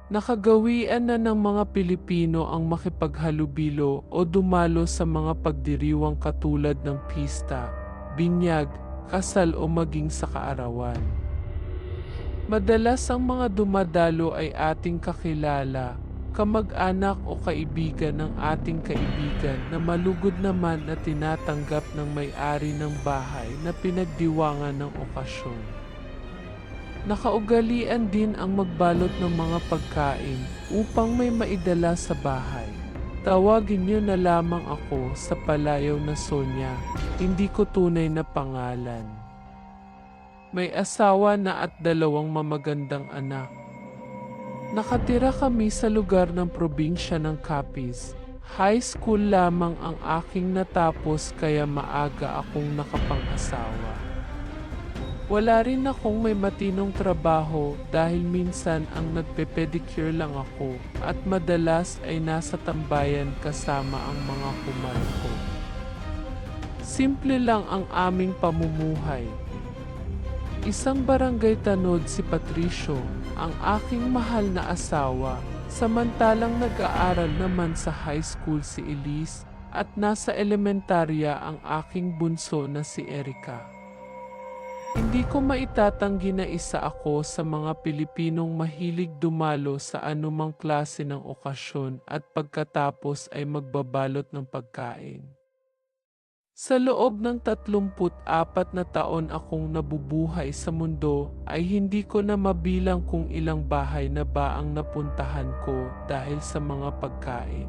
Nakagawian na ng mga Pilipino ang makipaghalubilo o dumalo sa mga pagdiriwang katulad ng pista, binyag, kasal o maging sa kaarawan. Madalas ang mga dumadalo ay ating kakilala, kamag-anak o kaibigan ng ating kaibigan na malugod naman na tinatanggap ng may-ari ng bahay na pinagdiwangan ng okasyon. Nakaugalian din ang magbalot ng mga pagkain upang may maidala sa bahay. Tawagin niyo na lamang ako sa palayaw na Sonya, hindi ko tunay na pangalan. May asawa na at 2 mamagandang anak. Nakatira kami sa lugar ng probinsya ng Capiz. High school lamang ang aking natapos kaya maaga akong nakapang-asawa. Wala rin akong may matinong trabaho dahil minsan ang nagpe-pedicure lang ako at madalas ay nasa tambayan kasama ang mga kumare ko. Simple lang ang aming pamumuhay. Isang barangay tanod si Patricio, ang aking mahal na asawa, samantalang nag-aaral naman sa high school si Elise at nasa elementarya ang aking bunso na si Erica. Hindi ko maitatanggi na isa ako sa mga Pilipinong mahilig dumalo sa anumang klase ng okasyon at pagkatapos ay magbabalot ng pagkain. Sa loob ng 34 na taon akong nabubuhay sa mundo ay hindi ko na mabilang kung ilang bahay na ba ang napuntahan ko dahil sa mga pagkain.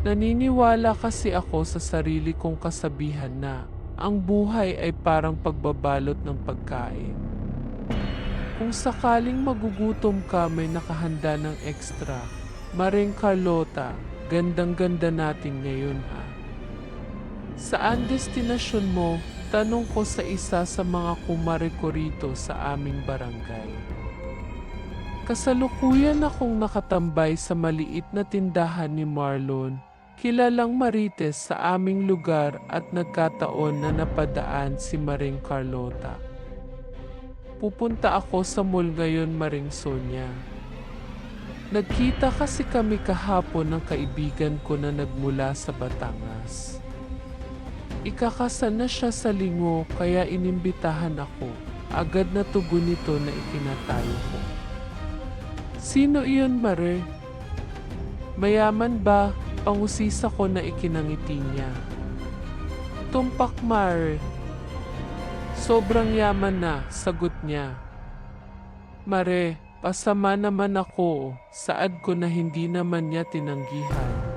Naniniwala kasi ako sa sarili kong kasabihan na ang buhay ay parang pagbabalot ng pagkain. Kung sakaling magugutom ka may nakahanda ng extra, Maring Carlota, gandang-ganda natin ngayon ha. Saan destinasyon mo? Tanong ko sa isa sa mga kumare ko rito sa aming barangay. Kasalukuyan akong nakatambay sa maliit na tindahan ni Marlon, kilalang Marites sa aming lugar at nagkataon na napadaan si Maring Carlota. Pupunta ako sa mall ngayon, Maring Sonya. Nagkita kasi kami kahapon ng kaibigan ko na nagmula sa Batangas. Ikakasal na siya sa linggo kaya inimbitahan ako. Agad na tugon nito na itinatayo ko. Sino iyon, Mare? Mayaman ba? Pangusisa ko na ikinangiti niya. Tumpak, Mare. Sobrang yaman na, sagot niya. Mare, pasama naman ako, saad ko na hindi naman niya tinanggihan.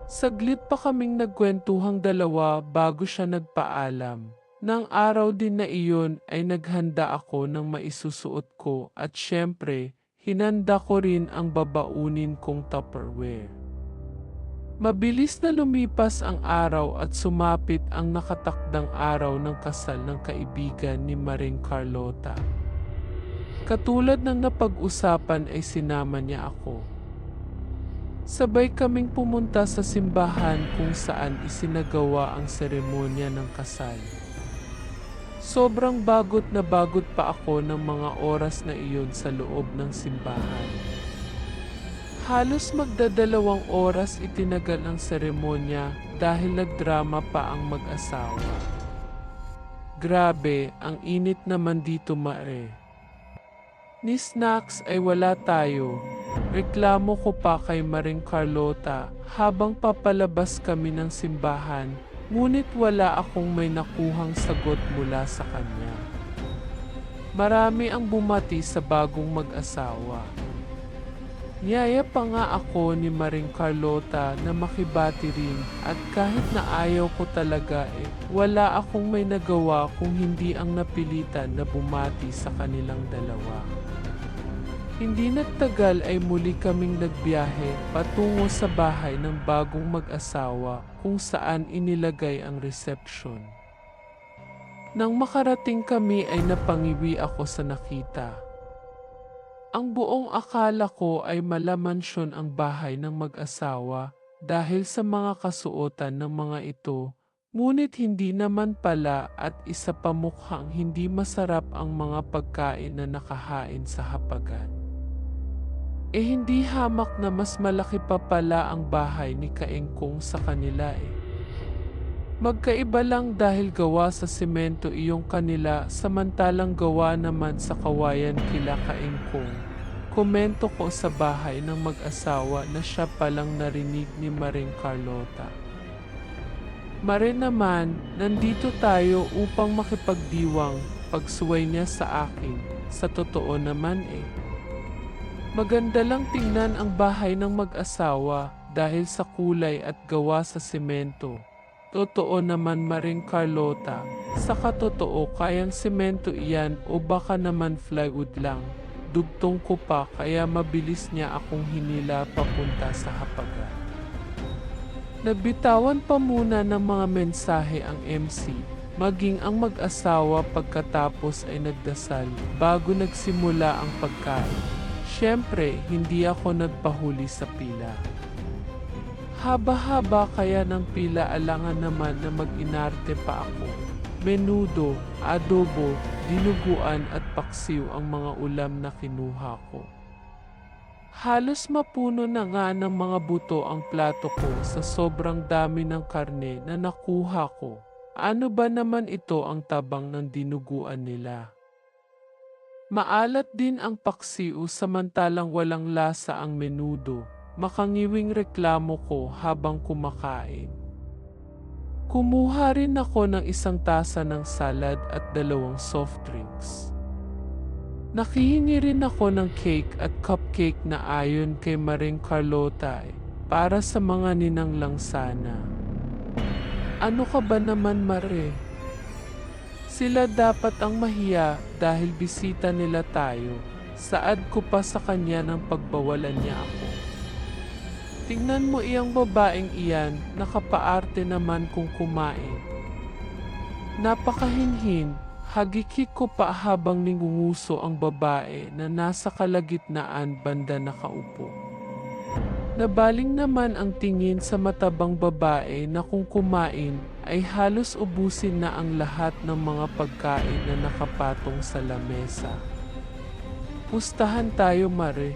Saglit pa kaming nagkwentuhang dalawa bago siya nagpaalam. Nang araw din na iyon ay naghanda ako ng maisusuot ko at syempre, hinanda ko rin ang babaunin kong Tupperware. Mabilis na lumipas ang araw at sumapit ang nakatakdang araw ng kasal ng kaibigan ni Maring Carlota. Katulad ng napag-usapan ay sinama niya ako. Sabay kaming pumunta sa simbahan kung saan isinagawa ang seremonya ng kasal. Sobrang bagot na bagot pa ako ng mga oras na iyon sa loob ng simbahan. Halos magdadalawang oras itinagal ang seremonya dahil nagdrama pa ang mag-asawa. Grabe, ang init naman dito, Mare. Ni snacks ay wala tayo. Reklamo ko pa kay Maring Carlota habang papalabas kami ng simbahan, ngunit wala akong may nakuhang sagot mula sa kanya. Marami ang bumati sa bagong mag-asawa. Niyaya pa nga ako ni Maring Carlota na makibati rin at kahit na ayaw ko talaga wala akong may nagawa kung hindi ang napilitan na bumati sa kanilang dalawa. Hindi nagtagal ay muli kaming nagbiyahe patungo sa bahay ng bagong mag-asawa kung saan inilagay ang reception. Nang makarating kami ay napangiwi ako sa nakita. Ang buong akala ko ay malamansyon ang bahay ng mag-asawa dahil sa mga kasuotan ng mga ito, ngunit hindi naman pala at isa pa mukhang hindi masarap ang mga pagkain na nakahain sa hapagan. Hindi hamak na mas malaki pa pala ang bahay ni Kaengkong sa kanila eh. Magkaiba lang dahil gawa sa semento iyong kanila samantalang gawa naman sa kawayan kila Kaengkong. Komento ko sa bahay ng mag-asawa na siya palang narinig ni Maring Carlota. Mare naman, nandito tayo upang makipagdiwang, pagsuway niya sa akin. Sa totoo naman eh. Maganda lang tingnan ang bahay ng mag-asawa dahil sa kulay at gawa sa semento. Totoo naman Maring Carlota, sa katotoo kayang semento iyan o baka naman plywood lang. Dugtong ko pa kaya mabilis niya akong hinila papunta sa hapagan. Nagbitawan pa muna ng mga mensahe ang MC, maging ang mag-asawa pagkatapos ay nagdasal bago nagsimula ang pagkain. Siyempre, hindi ako nagpahuli sa pila. Haba-haba kaya ng pila alangan naman na mag-inarte pa ako. Menudo, adobo, dinuguan at paksiw ang mga ulam na kinuha ko. Halos mapuno na nga ng mga buto ang plato ko sa sobrang dami ng karne na nakuha ko. Ano ba naman ito ang tabang ng dinuguan nila? Maalat din ang paksiw samantalang walang lasa ang menudo. Makangiwing reklamo ko habang kumakain. Kumuha rin ako ng isang tasa ng salad at 2 soft drinks. Nakihingi rin ako ng cake at cupcake na ayon kay Maring Carlota para sa mga ninang lang sana. Ano ka ba naman Mare? Sila dapat ang mahiya dahil bisita nila tayo. Saad ko pa sa kanya ng pagbawalan niya ako. Tingnan mo iyang babaeng iyan, nakapaarte naman kung kumain. Napakahinhin. Hagikik ko pa habang ningunguso ang babae na nasa kalagitnaan banda nakaupo. Nabaling naman ang tingin sa matabang babae na kung kumain ay halos ubusin na ang lahat ng mga pagkain na nakapatong sa lamesa. Pustahan tayo Mare.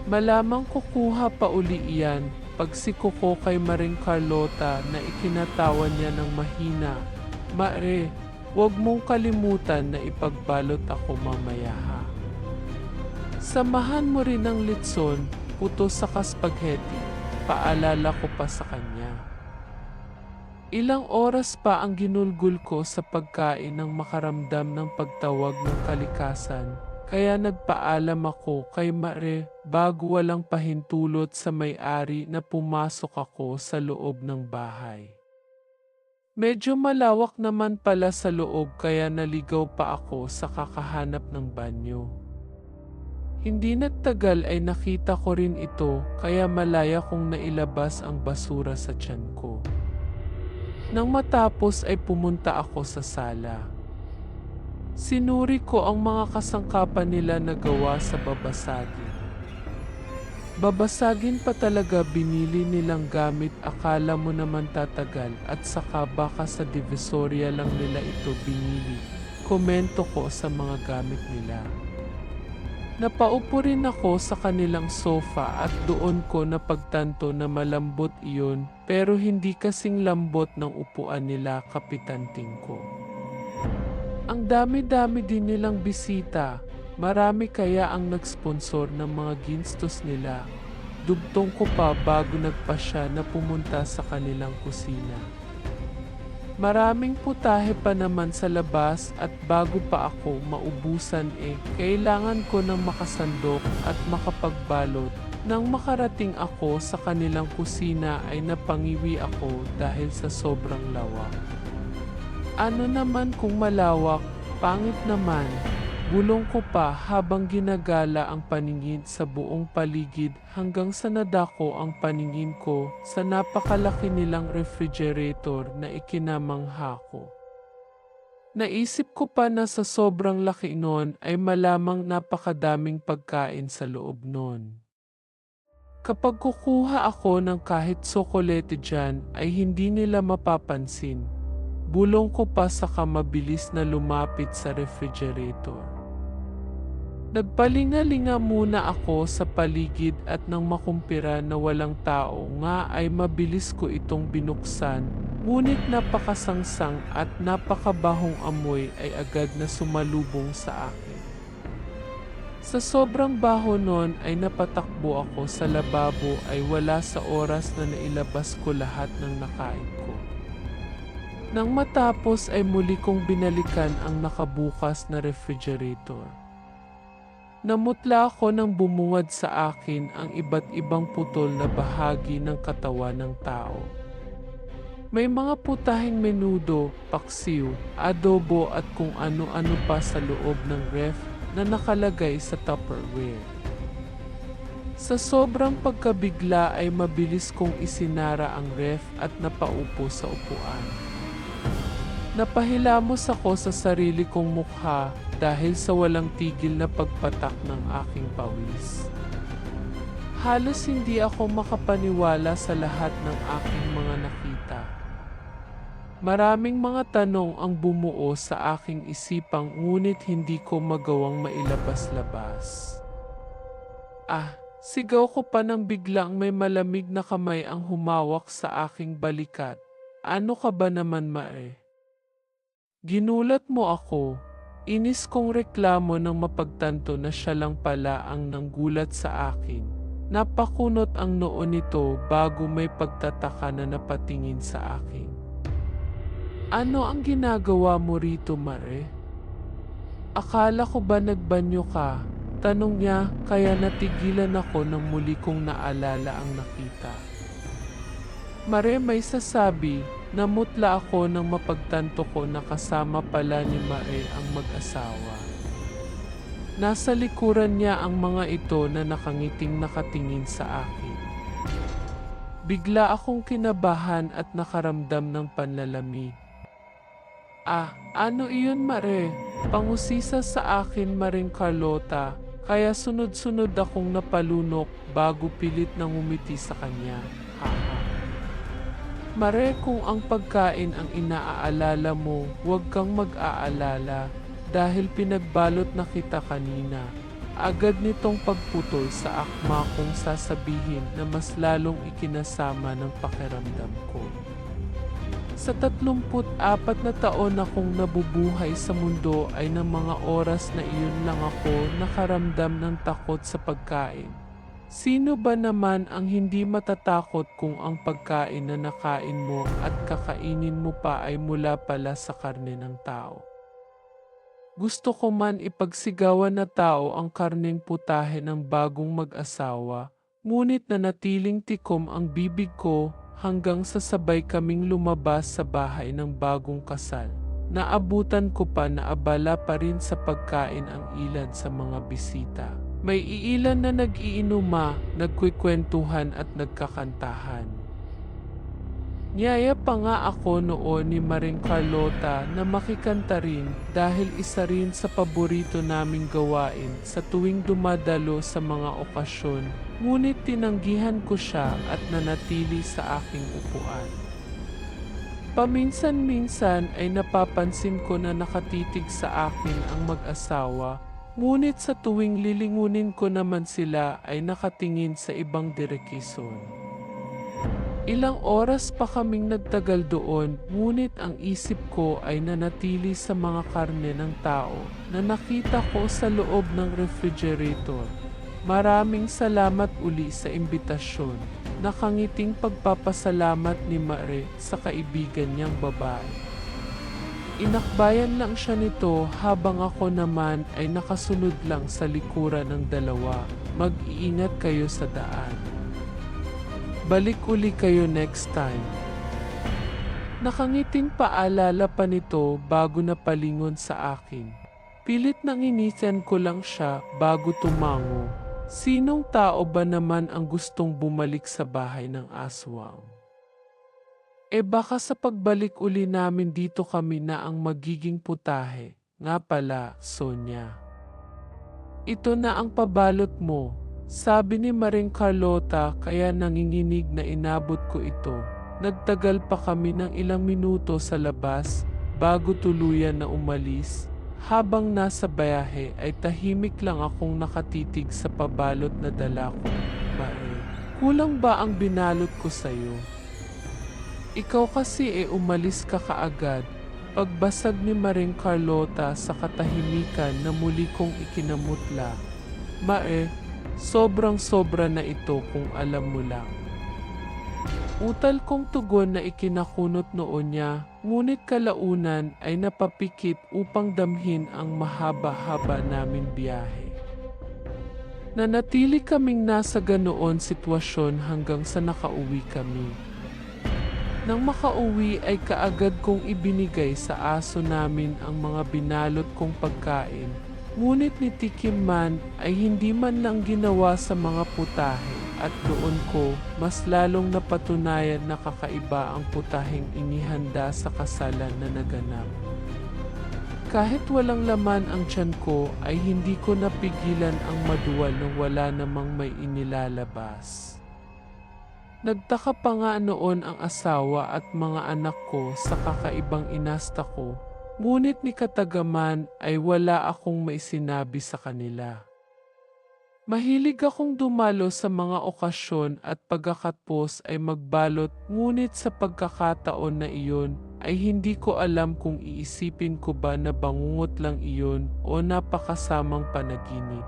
Malamang kukuha pa uli iyan pagsiko ko kay Maring Carlota na ikinatawan niya ng mahina. Mare, huwag mong kalimutan na ipagbalot ako mamaya ha. Samahan mo rin ng litson, puto sa spaghetti, paalala ko pa sa kanya. Ilang oras pa ang ginulgul ko sa pagkain nang makaramdam ng pagtawag ng kalikasan, kaya nagpaalam ako kay Mare bago walang pahintulot sa may-ari na pumasok ako sa loob ng bahay. Medyo malawak naman pala sa loob kaya naligaw pa ako sa kakahanap ng banyo. Hindi nagtagal ay nakita ko rin ito kaya malaya kong nailabas ang basura sa tiyan ko. Nang matapos ay pumunta ako sa sala. Sinuri ko ang mga kasangkapan nila na gawa sa babasagin. Babasagin pa talaga binili nilang gamit akala mo naman tatagal at saka baka sa Divisoria lang nila ito binili. Komento ko sa mga gamit nila. Napaupo rin ako sa kanilang sofa at doon ko napagtanto na malambot iyon pero hindi kasing lambot ng upuan nila Kapitan Tingko. Ang dami-dami din nilang bisita. Marami kaya ang nag-sponsor ng mga ginstos nila. Dugtong ko pa bago nagpasya na pumunta sa kanilang kusina. Maraming putahe pa naman sa labas at bago pa ako maubusan kailangan ko ng makasandok at makapagbalot. Nang makarating ako sa kanilang kusina ay napangiwi ako dahil sa sobrang lawak. Ano naman kung malawak, pangit naman. Bulong ko pa habang ginagala ang paningin sa buong paligid hanggang sa nadako ang paningin ko sa napakalaki nilang refrigerator na ikinamangha ko. Naisip ko pa na sa sobrang laki noon ay malamang napakadaming pagkain sa loob noon. Kapag kukuha ako ng kahit tsokolete dyan ay hindi nila mapapansin. Bulong ko pa saka mabilis na lumapit sa refrigerator. Nagpalinga-linga muna ako sa paligid at nang makumpira na walang tao nga ay mabilis ko itong binuksan, ngunit napakasangsang at napakabahong amoy ay agad na sumalubong sa akin. Sa sobrang baho nun ay napatakbo ako sa lababo ay wala sa oras na nailabas ko lahat ng nakain ko. Nang matapos ay muli kong binalikan ang nakabukas na refrigerator. Namutla ako nang bumuwad sa akin ang iba't ibang putol na bahagi ng katawan ng tao. May mga putahing menudo, paksiw, adobo at kung ano-ano pa sa loob ng ref na nakalagay sa Tupperware. Sa sobrang pagkabigla ay mabilis kong isinara ang ref at napaupo sa upuan. Napahilamos ako sa sarili kong mukha dahil sa walang tigil na pagpatak ng aking pawis. Halos hindi ako makapaniwala sa lahat ng aking mga nakita. Maraming mga tanong ang bumuo sa aking isipang ngunit hindi ko magawang mailabas-labas. Sigaw ko pa nang biglang may malamig na kamay ang humawak sa aking balikat. Ano ka ba naman, Mae? Ginulat mo ako. Inis kong reklamo nang mapagtanto na siya lang pala ang nanggulat sa akin. Napakunot ang noo nito bago may pagtataka na napatingin sa akin. Ano ang ginagawa mo rito, Mare? Akala ko ba nagbanyo ka? Tanong niya kaya natigilan ako nang muli kong naalala ang nakita. Mare, may sasabi. Namutla ako nang mapagtanto ko na kasama pala ni Mae ang mag-asawa. Nasa likuran niya ang mga ito na nakangiting nakatingin sa akin. Bigla akong kinabahan at nakaramdam ng panlalamig. Ano iyon, Mare? Pangusisa sa akin, Maring Carlota, kaya sunod-sunod akong napalunok bago pilit nang umiti sa kanya. Mare, kung ang pagkain ang inaaalala mo, huwag kang mag-aalala dahil pinagbalot na kita kanina. Agad nitong pagputol sa akma kong sasabihin na mas lalong ikinasama ng pakiramdam ko. Sa 34 na taon akong nabubuhay sa mundo ay ng mga oras na iyon lang ako nakaramdam ng takot sa pagkain. Sino ba naman ang hindi matatakot kung ang pagkain na nakain mo at kakainin mo pa ay mula pala sa karne ng tao? Gusto ko man ipagsigawan na tao ang karneng putahe ng bagong mag-asawa, ngunit nanatiling tikom ang bibig ko hanggang sa sabay kaming lumabas sa bahay ng bagong kasal. Naabutan ko pa na abala pa rin sa pagkain ang ilan sa mga bisita. May iilan na nag-iinuma, nagkwikwentuhan at nagkakantahan. Niyaya pa nga ako noon ni Maring Carlota na makikanta rin dahil isa rin sa paborito naming gawain sa tuwing dumadalo sa mga okasyon, ngunit tinanggihan ko siya at nanatili sa aking upuan. Paminsan-minsan ay napapansin ko na nakatitig sa akin ang mag-asawa, ngunit sa tuwing lilingunin ko naman sila ay nakatingin sa ibang direksyon. Ilang oras pa kaming nagtagal doon, ngunit ang isip ko ay nanatili sa mga karne ng tao na nakita ko sa loob ng refrigerator. Maraming salamat uli sa imbitasyon. Nakangiting pagpapasalamat ni Mare sa kaibigan niyang babae. Inakbayan lang siya nito habang ako naman ay nakasunod lang sa likuran ng dalawa. Mag-iingat kayo sa daan. Balik uli kayo next time. Nakangiting paalala pa nito bago napalingon sa akin. Pilit nang inisan ko lang siya bago tumango. Sinong tao ba naman ang gustong bumalik sa bahay ng aswang? Baka sa pagbalik uli namin dito kami na ang magiging putahe. Nga pala, Sonia. Ito na ang pabalot mo, sabi ni Maring Carlota kaya nanginginig na inabot ko ito. Nagtagal pa kami ng ilang minuto sa labas bago tuluyan na umalis. Habang nasa biyahe ay tahimik lang akong nakatitig sa pabalot na dala ko. Mae, kulang ba ang binalot ko sa'yo? Ikaw kasi umalis ka kaagad. Pagbasag ni Maring Carlota sa katahimikan na muli kong ikinamutla. Mae, sobrang sobra na ito kung alam mo lang. Utal kong tugon na ikinakunot noon niya, ngunit kalaunan ay napapikit upang damhin ang mahaba-haba namin biyahe. Nanatili kaming nasa ganoon sitwasyon hanggang sa nakauwi kami. Nang makauwi ay kaagad kong ibinigay sa aso namin ang mga binalot kong pagkain. Ngunit ni Tikim man ay hindi man lang ginawa sa mga putahe at doon ko mas lalong napatunayan na kakaiba ang putaheng inihanda sa kasalan na naganap. Kahit walang laman ang tiyan ko ay hindi ko napigilan ang maduwal na wala namang may inilalabas. Nagtaka pa nga noon ang asawa at mga anak ko sa kakaibang inasta ko, ngunit ni Katagaman ay wala akong maisinabi sa kanila. Mahilig akong dumalo sa mga okasyon at pagkakatapos ay magbalot, ngunit sa pagkakataon na iyon ay hindi ko alam kung iisipin ko ba na bangungot lang iyon o napakasamang panaginip.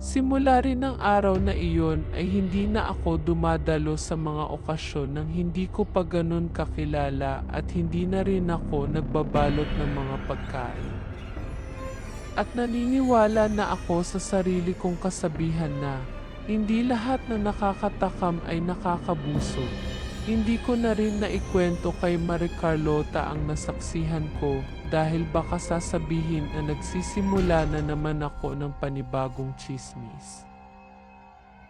Simula rin ng araw na iyon ay hindi na ako dumadalo sa mga okasyon nang hindi ko pa ganun kakilala at hindi na rin ako nagbabalot ng mga pagkain. At naniniwala na ako sa sarili kong kasabihan na hindi lahat ng nakakatakam ay nakakabusog. Hindi ko na rin naikwento kay Marie Carlota ang nasaksihan ko dahil baka sasabihin na nagsisimula na naman ako ng panibagong tsismis.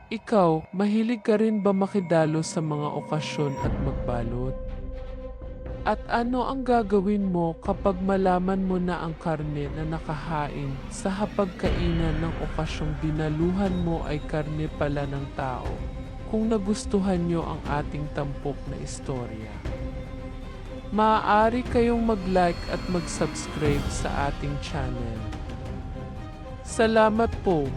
Ikaw, mahilig ka rin ba makidalo sa mga okasyon at magbalot? At ano ang gagawin mo kapag malaman mo na ang karne na nakahain sa hapagkainan ng okasyong dinaluhan mo ay karne pala ng tao? Kung nagustuhan nyo ang ating tampok na istorya, maaari kayong mag-like at mag-subscribe sa ating channel. Salamat po!